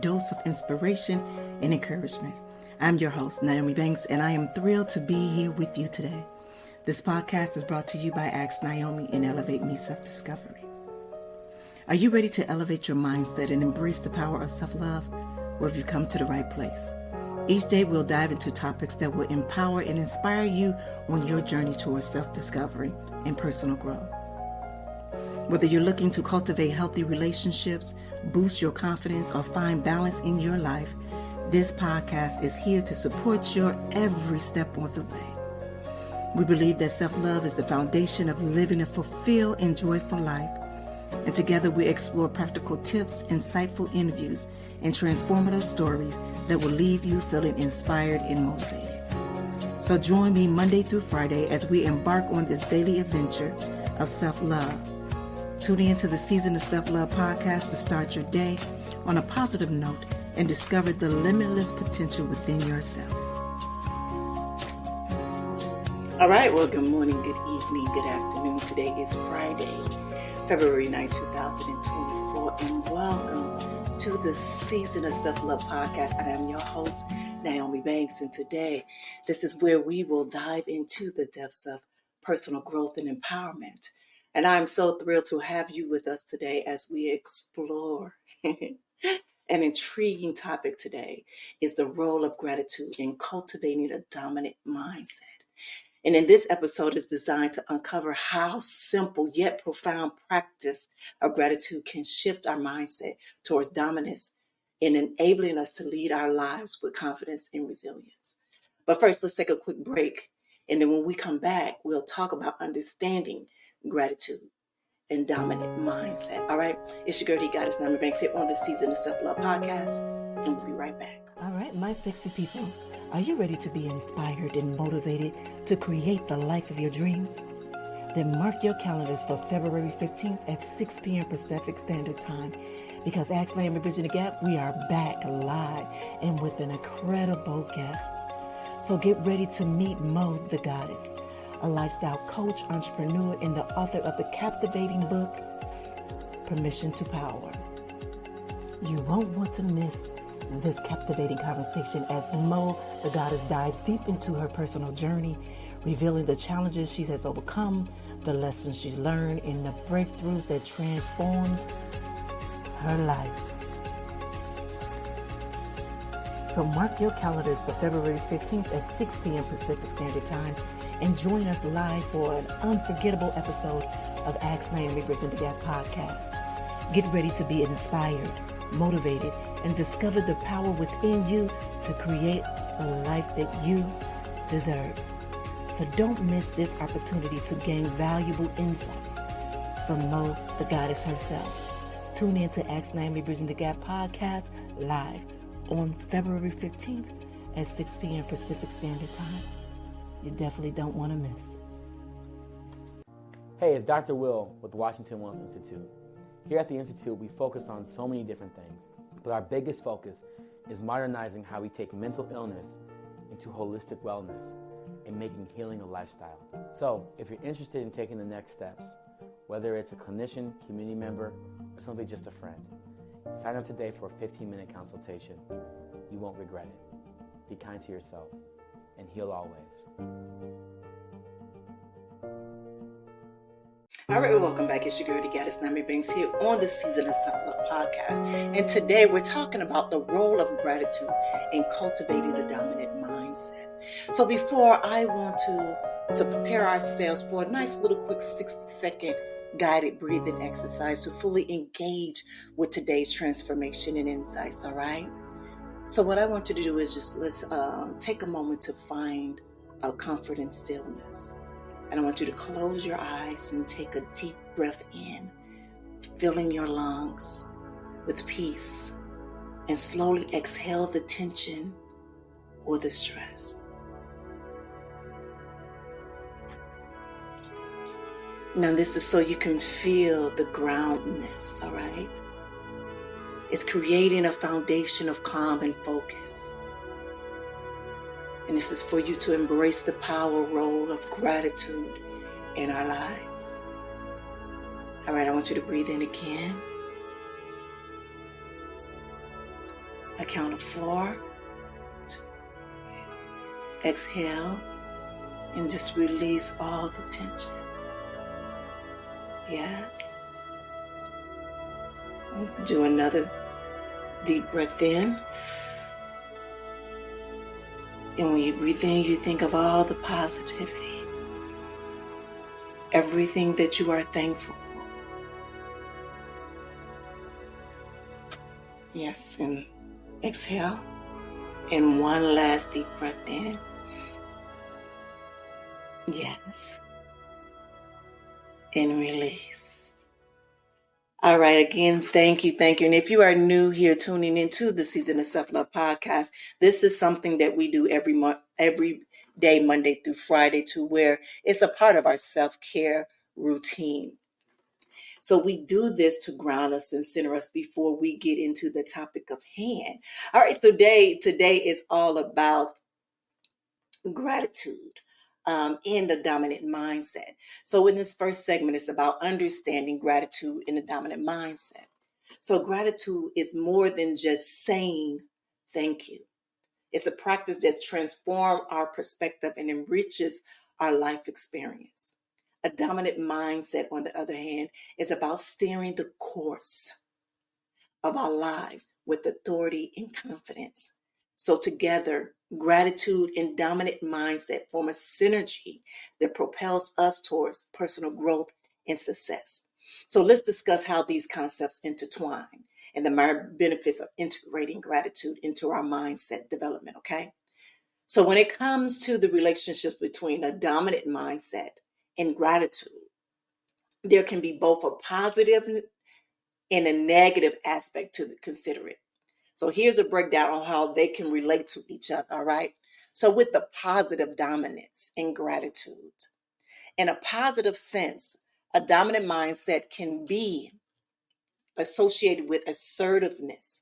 dose of inspiration and encouragement. I'm your host, Nyomi Banks, and I am thrilled to be here with you today. This podcast is brought to you by Ask Nyomi and Elevate Me Self-Discovery. Are you ready to elevate your mindset and embrace the power of self-love? Well, have you come to the right place? Each day we'll dive into topics that will empower and inspire you on your journey towards self-discovery and personal growth. Whether you're looking to cultivate healthy relationships, boost your confidence, or find balance in your life, this podcast is here to support your every step on the way. We believe that self-love is the foundation of living a fulfilled and joyful life. And together we explore practical tips, insightful interviews, and transformative stories that will leave you feeling inspired and motivated. So join me Monday through Friday as we embark on this daily adventure of self-love. Tune into the Season of Self-Love podcast to start your day on a positive note and discover the limitless potential within yourself. All right, well, good morning, good evening, good afternoon. Today is Friday, February 9, 2024, and welcome to the Season of Self-Love podcast. I am your host, Nyomi Banks, and today, this is where we will dive into the depths of personal growth and empowerment. And I'm so thrilled to have you with us today as we explore an intriguing topic today is the role of gratitude in cultivating a dominant mindset. And in this episode is designed to uncover how simple yet profound practice of gratitude can shift our mindset towards dominance and enabling us to lead our lives with confidence and resilience. But first, let's take a quick break. And then when we come back, we'll talk about understanding gratitude and dominant mindset. All right. It's your girl, Goddess Nyomi Banks here on the Season of Self-Love podcast. And we'll be right back. All right, my sexy people. Are you ready to be inspired and motivated to create the life of your dreams? Then mark your calendars for February 15th at 6 p.m. Pacific Standard Time. Because Ask Nyomi Bridging the Gap, we are back live and with an incredible guest. So get ready to meet Mo, the Goddess, a lifestyle coach, entrepreneur, and the author of the captivating book, Permission to Power. You won't want to miss this captivating conversation as Mo, the Goddess, dives deep into her personal journey, revealing the challenges she has overcome, the lessons she's learned, and the breakthroughs that transformed her life. So mark your calendars for February 15th at 6 p.m. Pacific Standard Time and join us live for an unforgettable episode of Ask Nyomi Bridging the Gap podcast. Get ready to be inspired, motivated, and discover the power within you to create the life that you deserve. So don't miss this opportunity to gain valuable insights from Mo, the Goddess herself. Tune in to Ask Nyomi Bridging the Gap podcast live on February 15th at 6 p.m. Pacific Standard Time. You definitely don't want to miss. Hey, it's Dr. Will with the Washington Wellness Institute. Here at the Institute, we focus on so many different things, but our biggest focus is modernizing how we take mental illness into holistic wellness and making healing a lifestyle. So, if you're interested in taking the next steps, whether it's a clinician, community member, or simply just a friend, sign up today for a 15-minute consultation. You won't regret it. Be kind to yourself and heal always. All right, welcome back. It's your girl, Goddess Nyomi Banks here on the Season of Self-Love podcast. And today we're talking about the role of gratitude in cultivating a dominant mindset. So before I want to prepare ourselves for a nice little quick 60-second guided breathing exercise to fully engage with today's transformation and insights, all right? So what I want you to do is just let's take a moment to find a comfort and stillness. And I want you to close your eyes and take a deep breath in, filling your lungs with peace, and slowly exhale the tension or the stress. Now this is so you can feel the groundedness, all right? It's creating a foundation of calm and focus. And this is for you to embrace the power role of gratitude in our lives. All right, I want you to breathe in again. I count of 4. 2, 3. Exhale and just release all the tension. Yes. Do another deep breath in. And when you breathe in, you think of all the positivity, everything that you are thankful for. Yes, and exhale. And one last deep breath in. Yes. And release. All right, again, thank you. And if you are new here tuning into the Season of Self-Love podcast, this is something that we do every day, Monday through Friday, to where it's a part of our self-care routine. So we do this to ground us and center us before we get into the topic of hand. All right, so today is all about gratitude in the dominant mindset. So in this first segment, it's about understanding gratitude in the dominant mindset. So gratitude is more than just saying thank you. It's a practice that transforms our perspective and enriches our life experience. A dominant mindset, on the other hand, is about steering the course of our lives with authority and confidence. So together, gratitude and dominant mindset form a synergy that propels us towards personal growth and success. So let's discuss how these concepts intertwine and the benefits of integrating gratitude into our mindset development, okay? So when it comes to the relationships between a dominant mindset and gratitude, there can be both a positive and a negative aspect to consider it. So here's a breakdown on how they can relate to each other, all right? So with the positive dominance and gratitude, in a positive sense, a dominant mindset can be associated with assertiveness,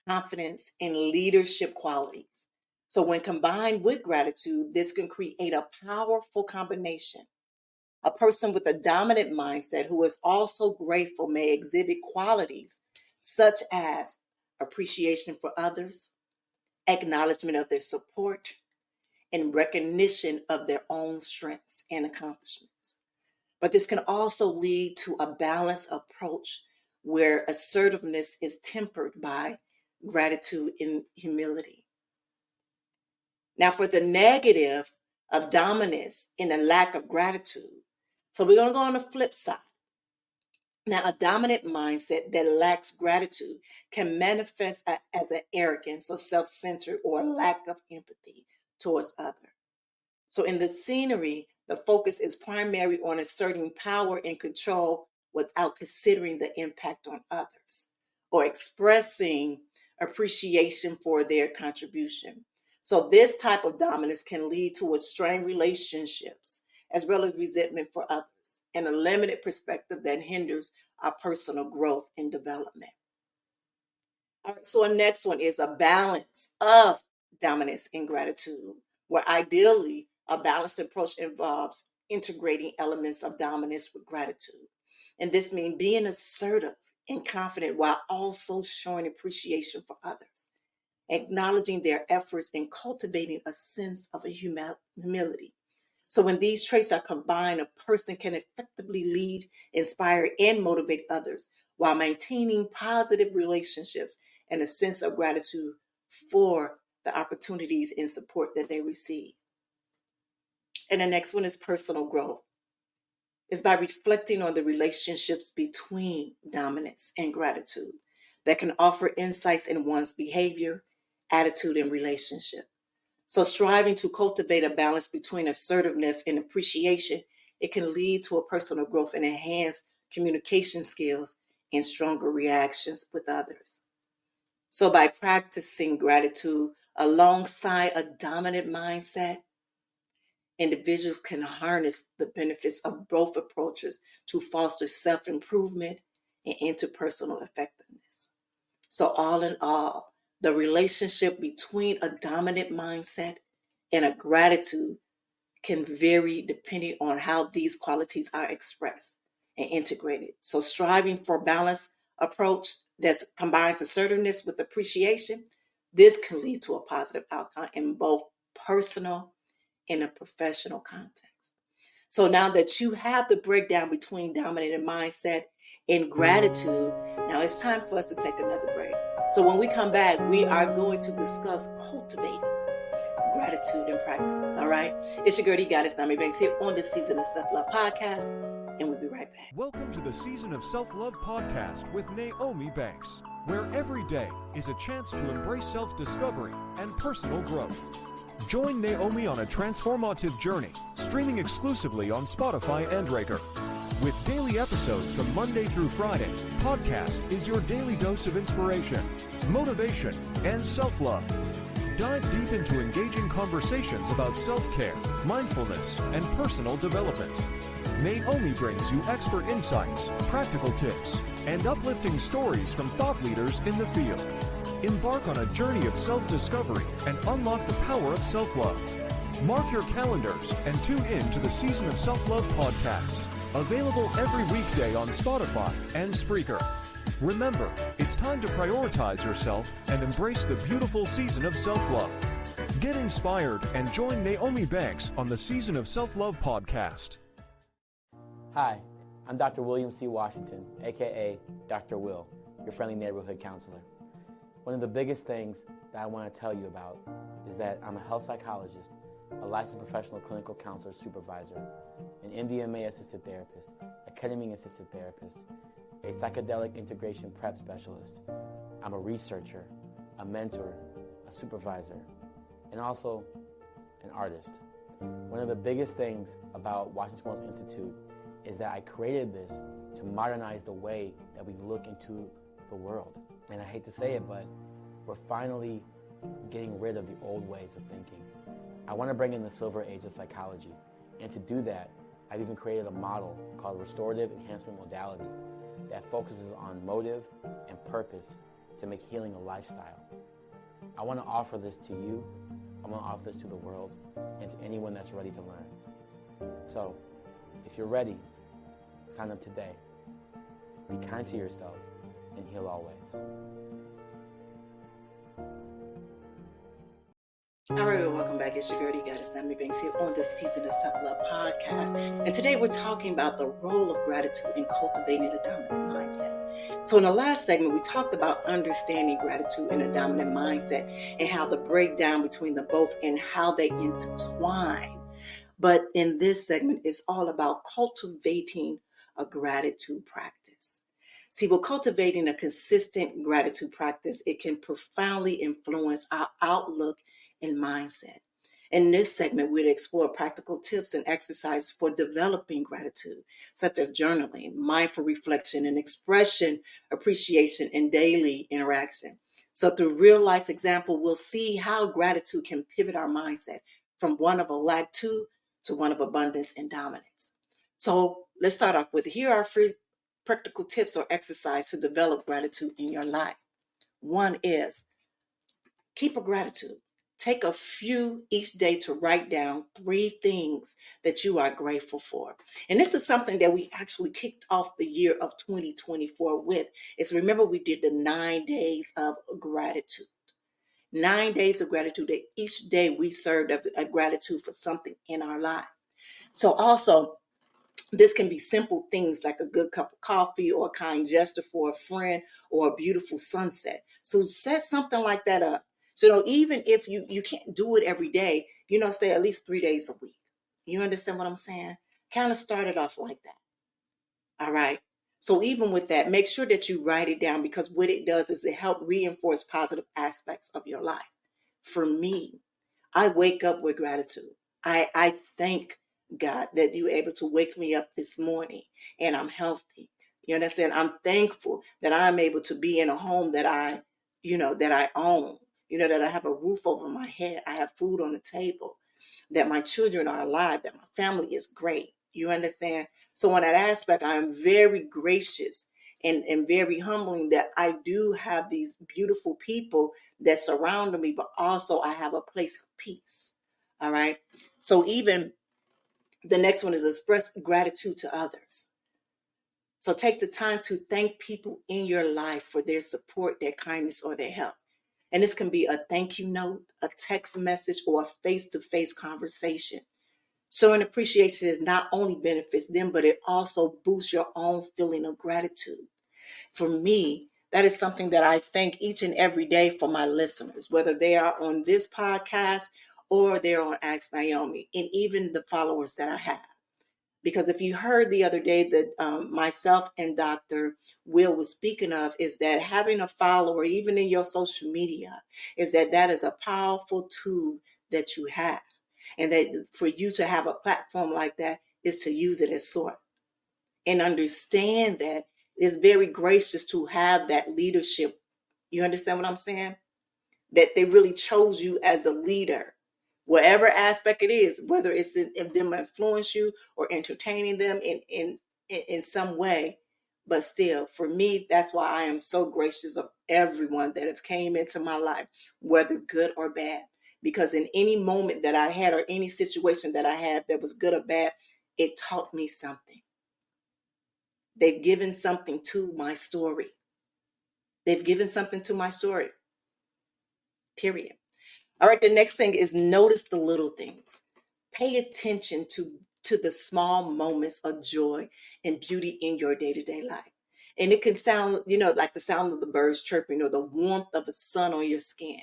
confidence, and leadership qualities. So when combined with gratitude, this can create a powerful combination. A person with a dominant mindset who is also grateful may exhibit qualities such as appreciation for others, acknowledgement of their support, and recognition of their own strengths and accomplishments. But this can also lead to a balanced approach where assertiveness is tempered by gratitude and humility. Now, for the negative of dominance and a lack of gratitude, so we're going to go on the flip side. Now, a dominant mindset that lacks gratitude can manifest as an arrogance or self-centered or a lack of empathy towards others. So in the scenery, the focus is primarily on asserting power and control without considering the impact on others or expressing appreciation for their contribution. So this type of dominance can lead to strained relationships as well as resentment for others and a limited perspective that hinders our personal growth and development. All right, so our next one is a balance of dominance and gratitude, where ideally a balanced approach involves integrating elements of dominance with gratitude. And this means being assertive and confident while also showing appreciation for others, acknowledging their efforts and cultivating a sense of humility. So when these traits are combined, a person can effectively lead, inspire, and motivate others while maintaining positive relationships and a sense of gratitude for the opportunities and support that they receive. And the next one is personal growth. It's by reflecting on the relationships between dominance and gratitude that can offer insights in one's behavior, attitude, and relationship. So striving to cultivate a balance between assertiveness and appreciation, it can lead to a personal growth and enhance communication skills and stronger reactions with others. So by practicing gratitude alongside a dominant mindset, individuals can harness the benefits of both approaches to foster self-improvement and interpersonal effectiveness. So all in all, the relationship between a dominant mindset and a gratitude can vary depending on how these qualities are expressed and integrated. So striving for balanced approach that combines assertiveness with appreciation this can lead to a positive outcome in both personal and a professional context. So now that you have the breakdown between dominant mindset and gratitude, now it's time for us to take another break. So when we come back, we are going to discuss cultivating gratitude and practices. All right. It's your girl, Goddess Nyomi Banks here on the Season of Self-Love podcast, and we'll be right back. Welcome to the Season of Self-Love podcast with Nyomi Banks, where every day is a chance to embrace self-discovery and personal growth. Join Nyomi on a transformative journey, streaming exclusively on Spotify and Breaker. With daily episodes from Monday through Friday, podcast is your daily dose of inspiration, motivation, and self-love. Dive deep into engaging conversations about self-care, mindfulness, and personal development. Nyomi brings you expert insights, practical tips, and uplifting stories from thought leaders in the field. Embark on a journey of self-discovery and unlock the power of self-love. Mark your calendars and tune in to the Season of Self-Love podcast, available every weekday on Spotify and Spreaker. Remember, it's time to prioritize yourself and embrace the beautiful season of self-love. Get inspired and join Nyomi Banks on the Season of Self-Love podcast. Hi, I'm Dr. William C. Washington, aka Dr. Will, your friendly neighborhood counselor. One of the biggest things that I want to tell you about is that I'm a health psychologist, a licensed professional clinical counselor supervisor, an MDMA assisted therapist, a ketamine assisted therapist, a psychedelic integration prep specialist. I'm a researcher, a mentor, a supervisor, and also an artist. One of the biggest things about Washington Wells Institute is that I created this to modernize the way that we look into the world. And I hate to say it, but we're finally getting rid of the old ways of thinking. I want to bring in the silver age of psychology. And to do that, I've even created a model called restorative enhancement modality that focuses on motive and purpose to make healing a lifestyle. I want to offer this to you. I want to offer this to the world and to anyone that's ready to learn. So, if you're ready, sign up today. Be kind to yourself and heal always. All right, well, welcome back. It's your girl, Goddess Nyomi Banks here on the Season of Self-Love podcast. And today we're talking about the role of gratitude in cultivating a dominant mindset. So in the last segment, we talked about understanding gratitude in a dominant mindset and how the breakdown between them both and how they intertwine. But in this segment, it's all about cultivating a gratitude practice. See, well, cultivating a consistent gratitude practice, it can profoundly influence our outlook and mindset. In this segment, we'd explore practical tips and exercises for developing gratitude, such as journaling, mindful reflection, and expression, appreciation, and daily interaction. So through real life example, we'll see how gratitude can pivot our mindset from one of a lack to one of abundance and dominance. So let's start off with, here are free practical tips or exercise to develop gratitude in your life. One is keep a gratitude. Take a few each day to write down 3 things that you are grateful for. And this is something that we actually kicked off the year of 2024 with. Is, remember, we did the 9 days of gratitude. 9 days of gratitude, that each day we served a gratitude for something in our life. So also, this can be simple things like a good cup of coffee or a kind gesture for a friend or a beautiful sunset. So set something like that up. So even if you can't do it every day, say at least 3 days a week. You understand what I'm saying? Kind of start it off like that. All right. So even with that, make sure that you write it down, because what it does is it helps reinforce positive aspects of your life. For me, I wake up with gratitude. I thank God that you were able to wake me up this morning and I'm healthy. You understand? I'm thankful that I'm able to be in a home that I own, that I have a roof over my head. I have food on the table, that my children are alive, that my family is great. You understand? So on that aspect, I am very gracious and very humbling that I do have these beautiful people that surround me, but also I have a place of peace. All right. So even the next one is express gratitude to others. So take the time to thank people in your life for their support, their kindness, or their help. And this can be a thank you note, a text message, or a face-to-face conversation. Showing appreciation is not only benefits them, but it also boosts your own feeling of gratitude. For me, that is something that I thank each and every day for my listeners, whether they are on this podcast or they're on Ask Nyomi, and even the followers that I have. Because if you heard the other day that myself and Dr. Will was speaking of, is that having a follower, even in your social media, is that is a powerful tool that you have. And that for you to have a platform like that is to use it as sort. And understand that it's very gracious to have that leadership. You understand what I'm saying? That they really chose you as a leader, whatever aspect it is, whether it's in them influence you or entertaining them in some way. But still, for me, that's why I am so gracious of everyone that have came into my life, whether good or bad. Because in any moment that I had or any situation that I had that was good or bad, it taught me something. They've given something to my story. They've given something to my story. Period. All right, the next thing is notice the little things. Pay attention to the small moments of joy and beauty in your day-to-day life. And it can sound, like the sound of the birds chirping or the warmth of the sun on your skin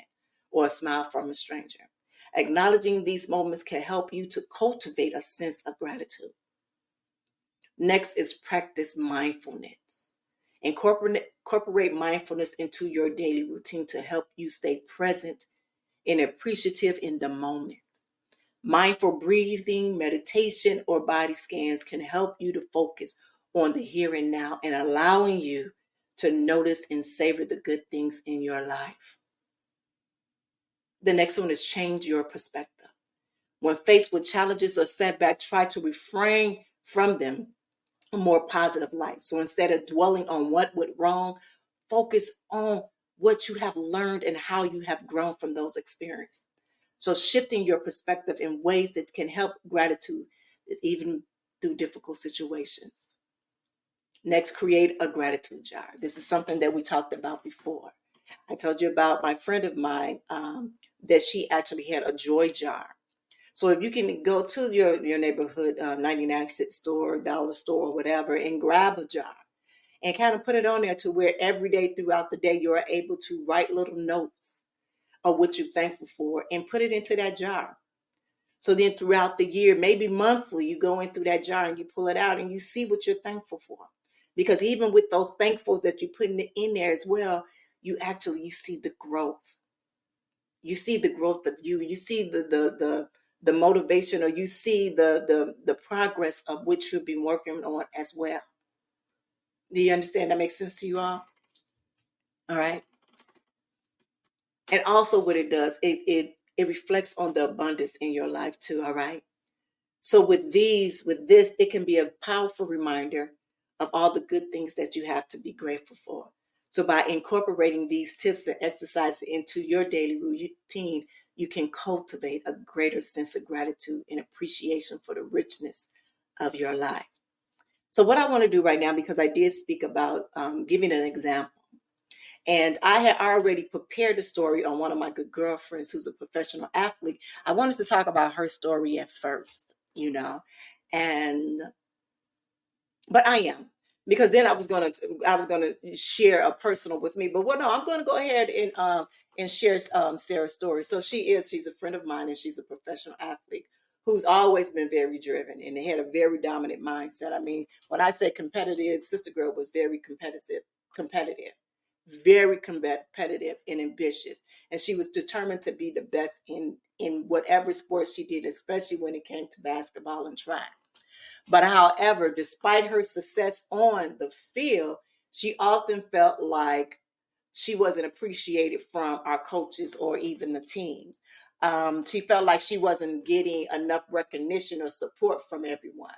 or a smile from a stranger. Acknowledging these moments can help you to cultivate a sense of gratitude. Next is practice mindfulness. Incorporate mindfulness into your daily routine to help you stay present and appreciative in the moment. Mindful breathing, meditation, or body scans can help you to focus on the here and now and allowing you to notice and savor the good things in your life. The next one is change your perspective. When faced with challenges or setbacks, try to refrain from them a more positive light. So instead of dwelling on what went wrong, focus on what you have learned and how you have grown from those experiences. So shifting your perspective in ways that can help gratitude is even through difficult situations. Next, create a gratitude jar. This is something that we talked about before. I told you about my friend of mine that she actually had a joy jar. So if you can go to your neighborhood 99-cent store, dollar store, or whatever, and grab a jar and kind of put it on there to where every day throughout the day you are able to write little notes of what you're thankful for and put it into that jar. So then throughout the year, maybe monthly, you go in through that jar and you pull it out and you see what you're thankful for. Because even with those thankfuls that you're putting in there as well, you see the growth. You see the growth of you. You see the motivation, or you see the progress of which you've been working on as well. Do you understand? That makes sense to you all? All right. And also what it does, it reflects on the abundance in your life too. All right. So with this, it can be a powerful reminder of all the good things that you have to be grateful for. So by incorporating these tips and exercises into your daily routine, you can cultivate a greater sense of gratitude and appreciation for the richness of your life. So what I want to do right now, because I did speak about giving an example, and I had already prepared a story on one of my good girlfriends who's a professional athlete. I wanted to talk about her story at first, but I am, because then I was gonna share a personal with me. But no, I'm gonna go ahead and share Sarah's story. So she's a friend of mine, and she's a professional athlete who's always been very driven and had a very dominant mindset. I mean, when I say competitive, Sister Girl was very competitive, very competitive and ambitious, and she was determined to be the best in whatever sport she did, especially when it came to basketball and track. But however, despite her success on the field, she often felt like she wasn't appreciated from our coaches or even the teams. She felt like she wasn't getting enough recognition or support from everyone,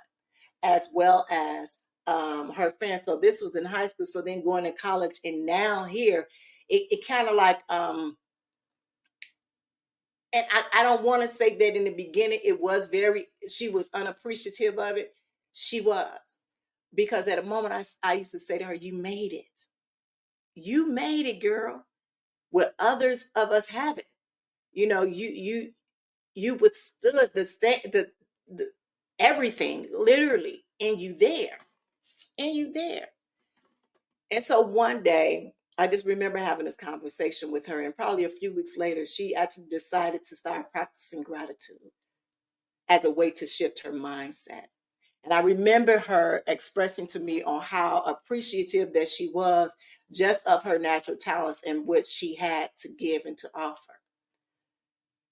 as well as her fans. So this was in high school. So then going to college, and now here, it kind of like, and I don't want to say that in the beginning she was unappreciative of it. She was, because at a moment I used to say to her, you made it, girl. where others of us haven't. You know, you withstood the everything literally, and you there, and you there. And so one day, I just remember having this conversation with her, and probably a few weeks later, she actually decided to start practicing gratitude as a way to shift her mindset. And I remember her expressing to me on how appreciative that she was just of her natural talents and what she had to give and to offer.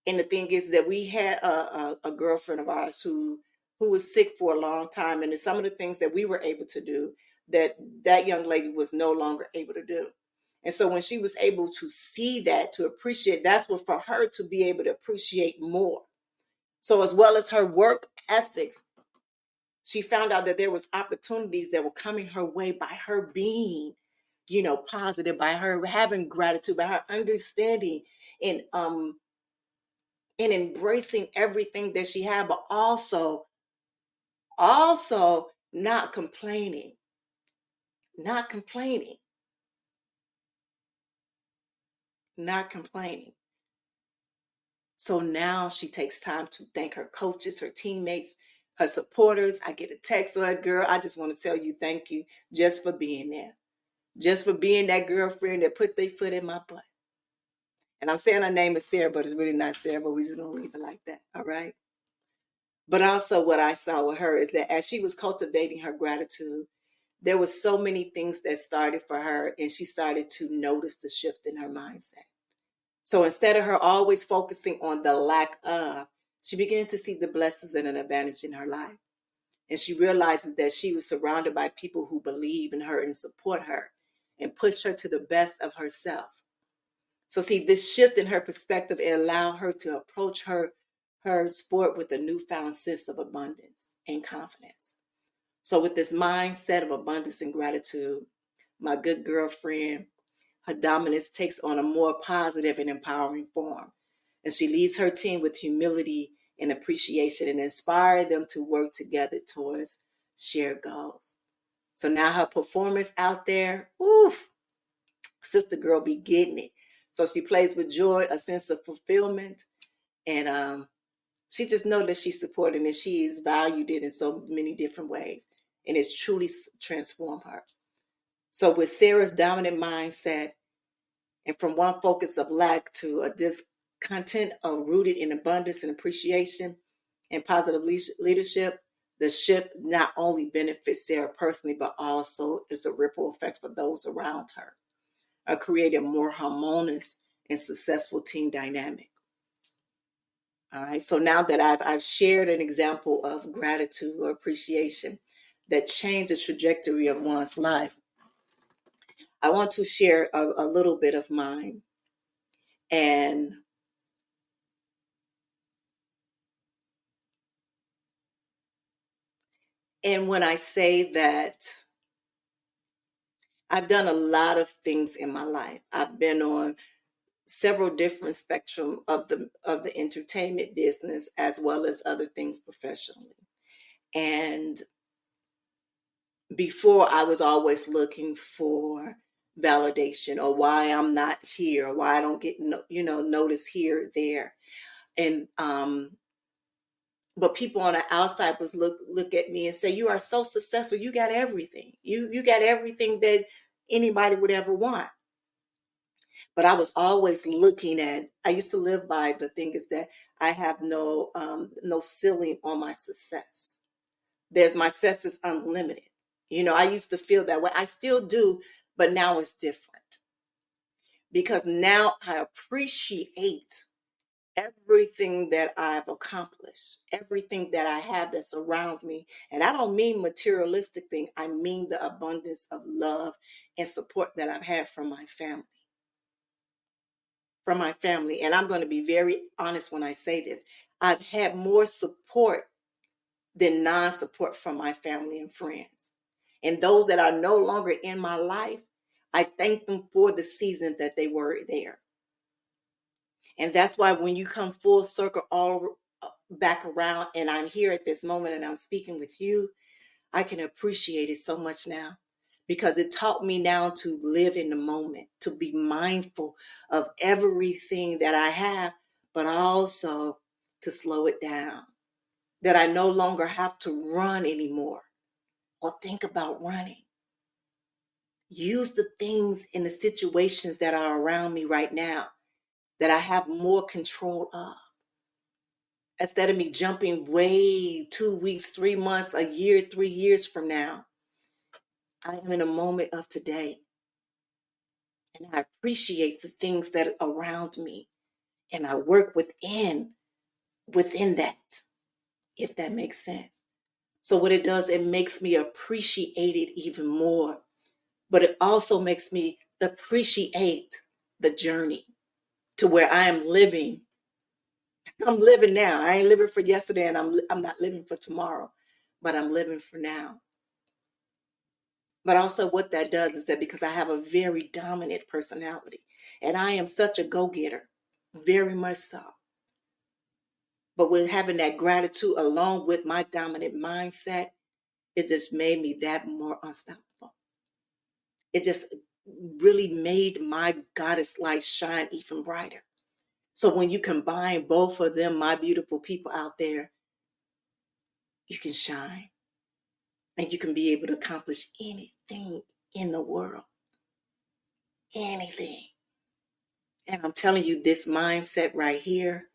And the thing is that we had a girlfriend of ours who was sick for a long time, and some of the things that we were able to do that young lady was no longer able to do. And so when she was able to see that, to appreciate, that's what for her to be able to appreciate more. So as well as her work ethics, she found out that there was opportunities that were coming her way by her being, positive, by her having gratitude, by her understanding and embracing everything that she had, but also not complaining, not complaining, not complaining. So now she takes time to thank her coaches, her teammates, her supporters. I get a text or girl, I just want to tell you thank you just for being there, just for being that girlfriend that put their foot in my butt. And I'm saying her name is Sarah, but it's really not Sarah, but we're just going to leave it like that. All right. But also what I saw with her is that as she was cultivating her gratitude, there was so many things that started for her, and she started to notice the shift in her mindset. So instead of her always focusing on the lack of, she began to see the blessings and an advantage in her life. And she realizes that she was surrounded by people who believe in her and support her and push her to the best of herself. So see, this shift in her perspective, it allowed her to approach her sport with a newfound sense of abundance and confidence. So with this mindset of abundance and gratitude, my good girlfriend, her dominance takes on a more positive and empowering form. And she leads her team with humility and appreciation and inspire them to work together towards shared goals. So now her performance out there, oof, sister girl be getting it. So she plays with joy, a sense of fulfillment, and she just knows that she's supported and she is valued in so many different ways. And it's truly transformed her. So with Sarah's dominant mindset, and from one focus of lack to a discontent rooted in abundance and appreciation and positive leadership, the shift not only benefits Sarah personally, but also is a ripple effect for those around her, creating a more harmonious and successful team dynamic. All right. So now that I've shared an example of gratitude or appreciation that changed the trajectory of one's life, I want to share a little bit of mine. And when I say that I've done a lot of things in my life, I've been on several different spectrum of the entertainment business as well as other things professionally. And before, I was always looking for validation or why I'm not here, or why I don't get noticed here, there. And but people on the outside was look at me and say, you are so successful, you got everything. You got everything that anybody would ever want. But I was always looking at, I used to live by the thing is that I have no ceiling on my success. My success is unlimited. I used to feel that way. I still do, but now it's different. Because now I appreciate everything that I've accomplished, everything that I have that's around me. And I don't mean materialistic thing. I mean the abundance of love and support that I've had from my family. And I'm going to be very honest when I say this. I've had more support than non-support from my family and friends. And those that are no longer in my life, I thank them for the season that they were there. And that's why when you come full circle all back around and I'm here at this moment and I'm speaking with you, I can appreciate it so much now because it taught me now to live in the moment, to be mindful of everything that I have, but also to slow it down, that I no longer have to run anymore or think about running. Use the things in the situations that are around me right now that I have more control of. Instead of me jumping way 2 weeks, 3 months, a year, 3 years from now, I am in a moment of today. And I appreciate the things that are around me. And I work within that, if that makes sense. So what it does, it makes me appreciate it even more. But it also makes me appreciate the journey to where I am living. I'm living now. I ain't living for yesterday, and I'm not living for tomorrow, but I'm living for now. But also what that does is that because I have a very dominant personality, and I am such a go-getter, very much so. But with having that gratitude along with my dominant mindset, it just made me that more unstoppable. It just really made my goddess light shine even brighter. So when you combine both of them, my beautiful people out there, you can shine and you can be able to accomplish anything in the world. Anything. And I'm telling you, this mindset right here,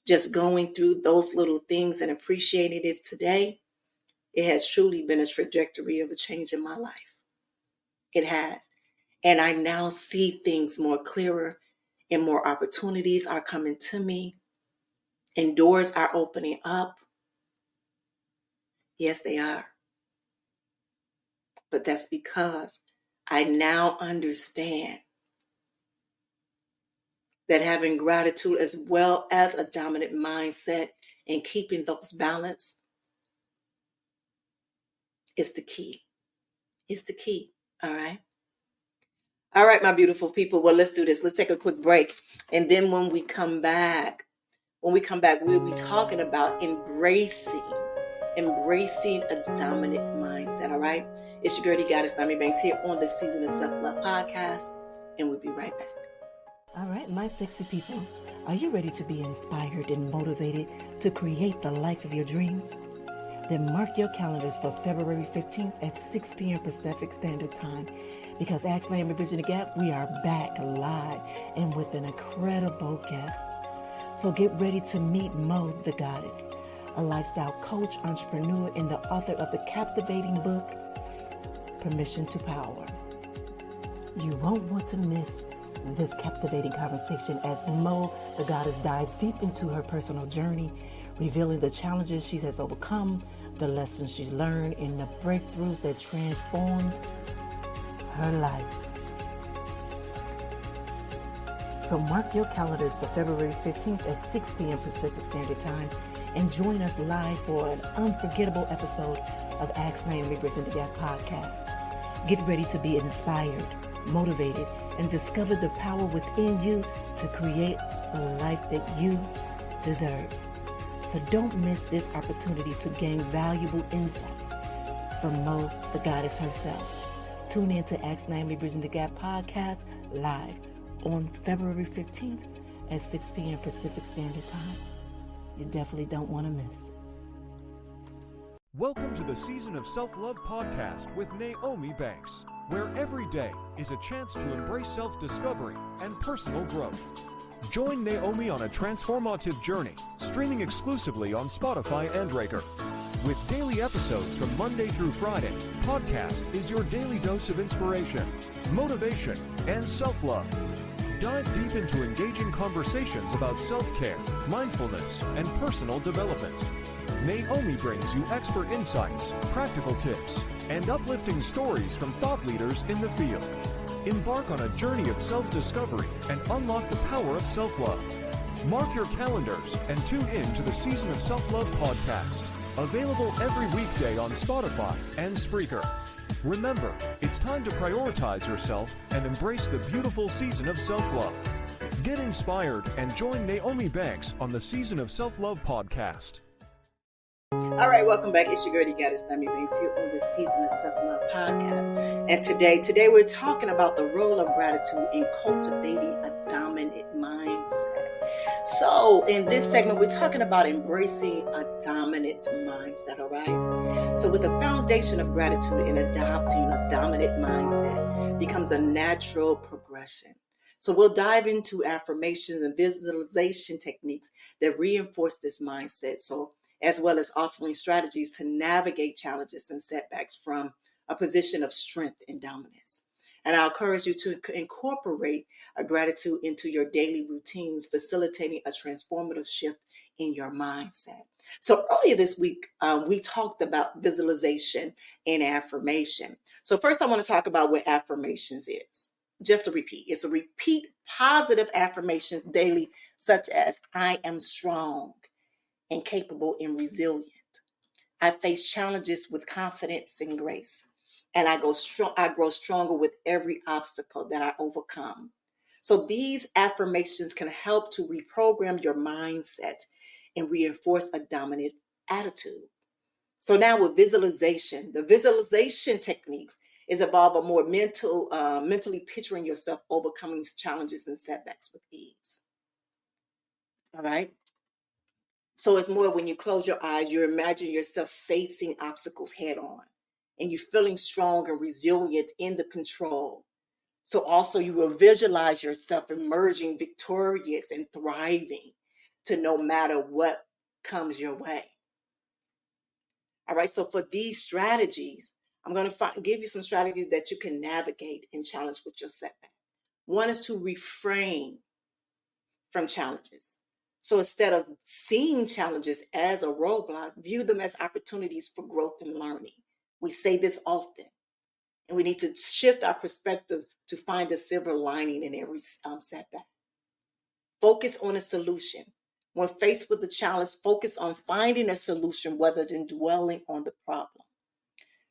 just going through those little things and appreciating it today, it has truly been a trajectory of a change in my life. It has. And I now see things more clearer and more opportunities are coming to me and doors are opening up. Yes, they are. But that's because I now understand that having gratitude as well as a dominant mindset and keeping those balance is the key. It's the key. All right. All right, my beautiful people. Well, let's do this. Let's take a quick break. And then when we come back, we'll be talking about embracing a dominant mindset. All right. It's your girl, the goddess, Nyomi Banks, here on the Season of Self-Love podcast. And we'll be right back. All right, my sexy people, are you ready to be inspired and motivated to create the life of your dreams? Then mark your calendars for February 15th at 6 p.m. Pacific Standard Time, because Ask Nyomi Bridging the Gap, we are back live and with an incredible guest. So get ready to meet Mo, the goddess, a lifestyle coach, entrepreneur, and the author of the captivating book, Permission to Power. You won't want to miss this captivating conversation as Mo, the goddess, dives deep into her personal journey, revealing the challenges she has overcome, the lessons she's learned, and the breakthroughs that transformed her life. So mark your calendars for February 15th at 6 p.m. Pacific Standard Time and join us live for an unforgettable episode of Ask Nyomi Bridging the Gap podcast. Get ready to be inspired, motivated, and discover the power within you to create a life that you deserve. So don't miss this opportunity to gain valuable insights from Mo, the goddess herself. Tune in to Ask Nyomi Bridging the Gap podcast live on February 15th at 6 p.m. Pacific Standard Time. You definitely don't want to miss. Welcome to the Season of Self-Love podcast with Nyomi Banks, where every day is a chance to embrace self-discovery and personal growth. Join Nyomi on a transformative journey, streaming exclusively on Spotify and Breaker. With daily episodes from Monday through Friday, podcast is your daily dose of inspiration, motivation, and self-love. Dive deep into engaging conversations about self-care, mindfulness, and personal development. Nyomi brings you expert insights, practical tips, and uplifting stories from thought leaders in the field. Embark on a journey of self-discovery and unlock the power of self-love. Mark your calendars and tune in to the Season of Self-Love podcast, available every weekday on Spotify and Spreaker. Remember, it's time to prioritize yourself and embrace the beautiful season of self-love. Get inspired and join Nyomi Banks on the Season of Self-Love podcast. All right, welcome back. It's your girl, the goddess, Nyomi Banks, here on the Season of Self-Love podcast. And today we're talking about the role of gratitude in cultivating a dominant mindset. So in this segment, we're talking about embracing a dominant mindset, all right? So with the foundation of gratitude and adopting a dominant mindset becomes a natural progression. So we'll dive into affirmations and visualization techniques that reinforce this mindset. So as well as offering strategies to navigate challenges and setbacks from a position of strength and dominance. And I encourage you to incorporate a gratitude into your daily routines, facilitating a transformative shift in your mindset. So earlier this week, we talked about visualization and affirmation. So first I want to talk about what affirmations is. Just to repeat, it's a repeat positive affirmations daily, such as I am strong and capable and resilient. I face challenges with confidence and grace. And I grow stronger with every obstacle that I overcome. So these affirmations can help to reprogram your mindset and reinforce a dominant attitude. So now with visualization, the visualization techniques is involved a more mentally picturing yourself overcoming challenges and setbacks with ease. All right. So it's more when you close your eyes, you imagine yourself facing obstacles head on and you're feeling strong and resilient in the control. So also you will visualize yourself emerging victorious and thriving to no matter what comes your way. All right. So for these strategies, I'm going to give you some strategies that you can navigate and challenge with your setback. One is to refrain from challenges. So instead of seeing challenges as a roadblock, view them as opportunities for growth and learning. We say this often, and we need to shift our perspective to find a silver lining in every setback. Focus on a solution. When faced with a challenge, focus on finding a solution rather than dwelling on the problem.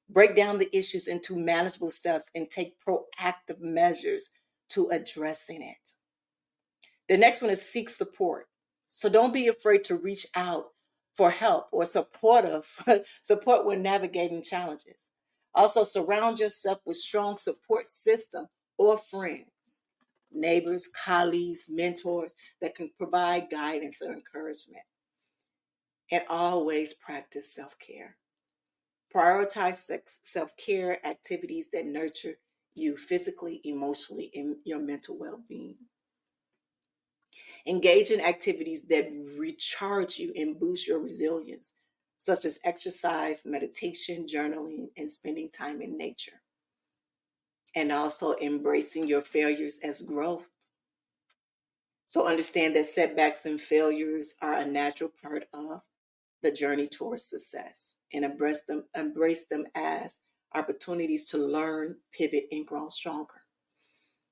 Break down the issues into manageable steps and take proactive measures to addressing it. The next one is seek support. So don't be afraid to reach out for help or support when navigating challenges. Also, surround yourself with strong support system or friends, neighbors, colleagues, mentors that can provide guidance or encouragement. And always practice self-care. Prioritize self-care activities that nurture you physically, emotionally, and your mental well-being. Engage in activities that recharge you and boost your resilience, such as exercise, meditation, journaling, and spending time in nature. And also embracing your failures as growth. So understand that setbacks and failures are a natural part of the journey towards success, and embrace them as opportunities to learn, pivot, and grow stronger.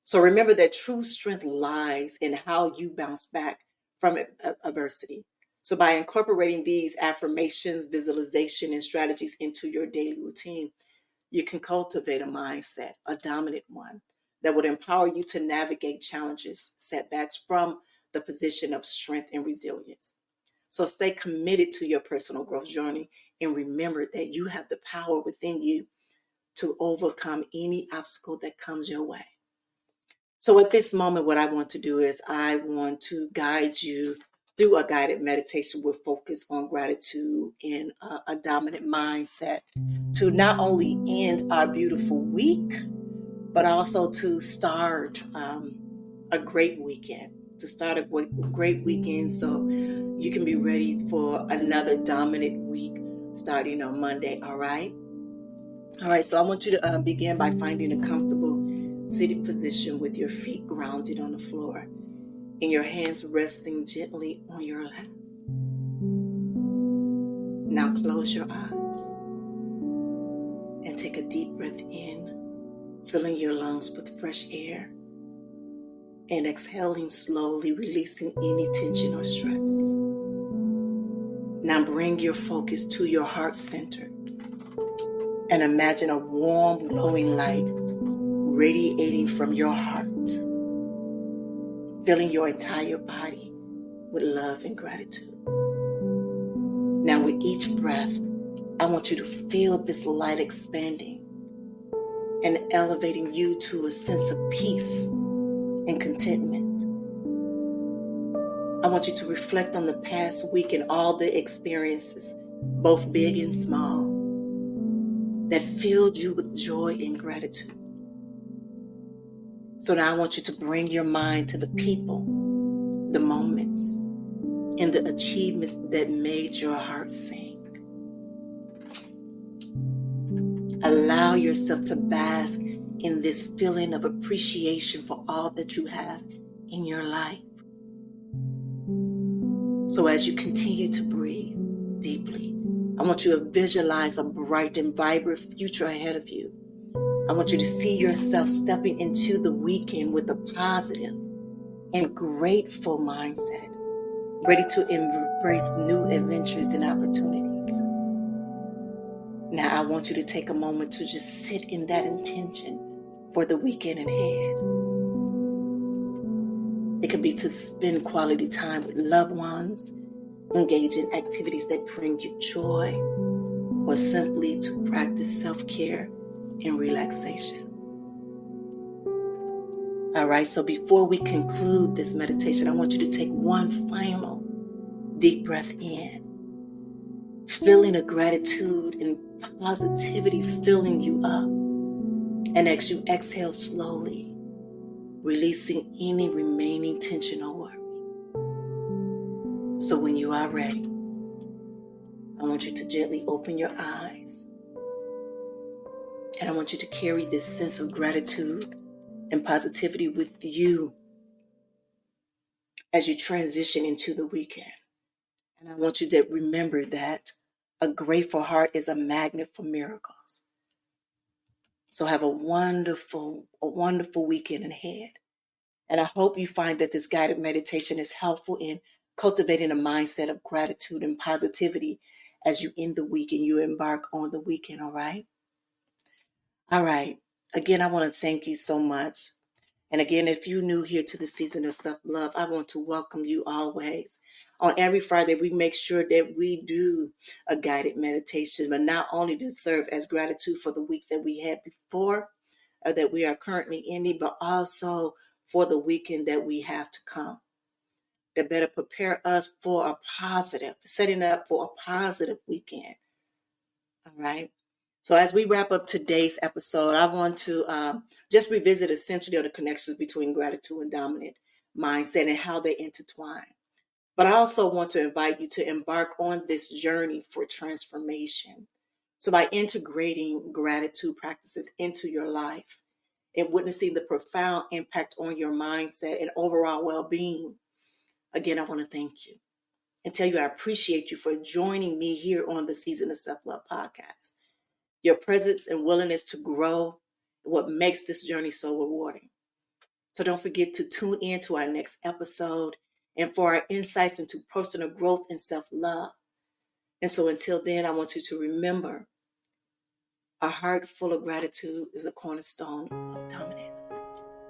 So remember that true strength lies in how you bounce back from adversity. So by incorporating these affirmations, visualization, and strategies into your daily routine, you can cultivate a mindset, a dominant one, that would empower you to navigate challenges, setbacks from the position of strength and resilience. So stay committed to your personal growth journey and remember that you have the power within you to overcome any obstacle that comes your way. So at this moment, what I want to do is I want to guide you through a guided meditation with focus on gratitude and a dominant mindset to not only end our beautiful week, but also to start a great weekend, great weekend so you can be ready for another dominant week starting on Monday, all right? All right, so I want you to begin by finding a comfortable seated position with your feet grounded on the floor and your hands resting gently on your lap. Now close your eyes and take a deep breath in, filling your lungs with fresh air and exhaling slowly, releasing any tension or stress. Now bring your focus to your heart center and imagine a warm, glowing light radiating from your heart, filling your entire body with love and gratitude. Now with each breath, I want you to feel this light expanding and elevating you to a sense of peace and contentment. I want you to reflect on the past week and all the experiences, both big and small, that filled you with joy and gratitude. So now I want you to bring your mind to the people, the moments, and the achievements that made your heart sing. Allow yourself to bask in this feeling of appreciation for all that you have in your life. So as you continue to breathe deeply, I want you to visualize a bright and vibrant future ahead of you. I want you to see yourself stepping into the weekend with a positive and grateful mindset, ready to embrace new adventures and opportunities. Now I want you to take a moment to just sit in that intention for the weekend ahead. It could be to spend quality time with loved ones, engage in activities that bring you joy, or simply to practice self-care and relaxation. All right, so before we conclude this meditation, I want you to take one final deep breath in, feeling a gratitude and positivity filling you up. And as you exhale slowly, releasing any remaining tension or worry. So when you are ready, I want you to gently open your eyes. And I want you to carry this sense of gratitude and positivity with you as you transition into the weekend. And I want you to remember that a grateful heart is a magnet for miracles. So have a wonderful weekend ahead. And I hope you find that this guided meditation is helpful in cultivating a mindset of gratitude and positivity as you end the week and you embark on the weekend, all right? All right. Again, I want to thank you so much. And again, if you're new here to the Season of Self-Love, I want to welcome you always. On every Friday, we make sure that we do a guided meditation, but not only to serve as gratitude for the week that we had before, or that we are currently ending, but also for the weekend that we have to come. That better prepare us for a positive, setting up for a positive weekend. All right. So as we wrap up today's episode, I want to just revisit essentially the connections between gratitude and dominant mindset and how they intertwine. But I also want to invite you to embark on this journey for transformation. So by integrating gratitude practices into your life and witnessing the profound impact on your mindset and overall well-being, again, I want to thank you and tell you I appreciate you for joining me here on the Season of Self-Love podcast. Your presence and willingness to grow, what makes this journey so rewarding. So don't forget to tune in to our next episode and for our insights into personal growth and self-love. And so until then, I want you to remember, a heart full of gratitude is a cornerstone of dominance.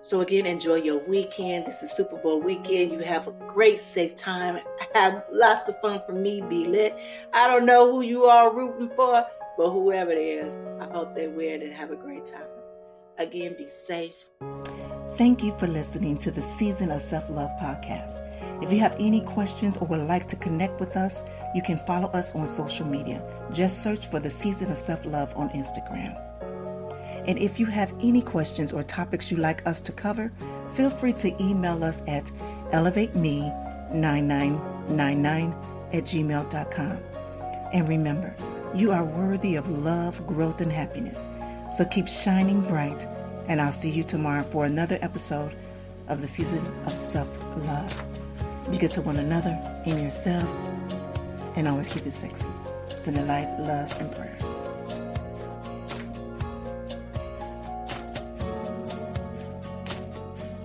So again, enjoy your weekend. This is Super Bowl weekend. You have a great, safe time. Have lots of fun. For me, be lit. I don't know who you are rooting for, but whoever it is, I hope they win and have a great time. Again, be safe. Thank you for listening to the Season of Self-Love podcast. If you have any questions or would like to connect with us, you can follow us on social media. Just search for the Season of Self-Love on Instagram. And if you have any questions or topics you'd like us to cover, feel free to email us at elevateme9999@gmail.com. And remember, you are worthy of love, growth, and happiness. So keep shining bright, and I'll see you tomorrow for another episode of the Season of Self-Love. Be good to one another and yourselves, and always keep it sexy. Send a light, love, and prayers.